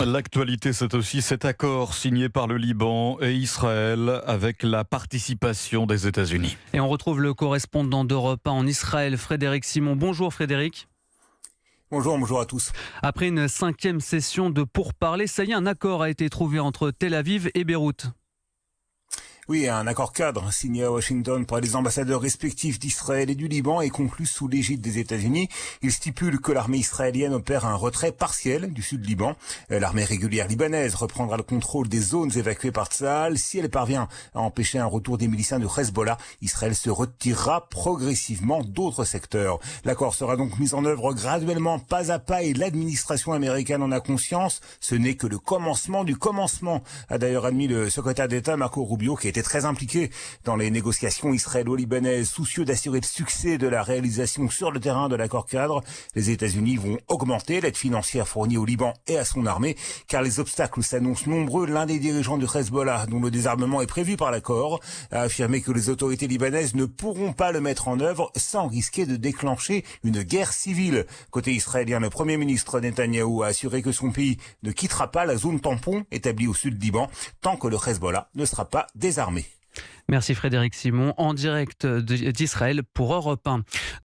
L'actualité, c'est aussi cet accord signé par le Liban et Israël avec la participation des États-Unis. Et on retrouve le correspondant d'Europe 1 en Israël, Frédéric Simon. Bonjour Frédéric. Bonjour à tous. Après une 5e session de pourparlers, ça y est, un accord a été trouvé entre Tel Aviv et Beyrouth. Oui, un accord cadre signé à Washington par les ambassadeurs respectifs d'Israël et du Liban et conclu sous l'égide des États-Unis. Il stipule que l'armée israélienne opère un retrait partiel du sud Liban. L'armée régulière libanaise reprendra le contrôle des zones évacuées par Tsahal. Si elle parvient à empêcher un retour des miliciens de Hezbollah, Israël se retirera progressivement d'autres secteurs. L'accord sera donc mis en œuvre graduellement, pas à pas, et l'administration américaine en a conscience. Ce n'est que le commencement du commencement, a d'ailleurs admis le secrétaire d'État Marco Rubio, qui était très impliqué dans les négociations israélo-libanaises, soucieux d'assurer le succès de la réalisation sur le terrain de l'accord cadre. Les États-Unis vont augmenter l'aide financière fournie au Liban et à son armée, car les obstacles s'annoncent nombreux. L'un des dirigeants du Hezbollah, dont le désarmement est prévu par l'accord, a affirmé que les autorités libanaises ne pourront pas le mettre en œuvre sans risquer de déclencher une guerre civile. Côté israélien, le Premier ministre Netanyahou a assuré que son pays ne quittera pas la zone tampon établie au sud Liban tant que le Hezbollah ne sera pas désarmé. Merci Frédéric Simon, en direct d'Israël pour Europe 1.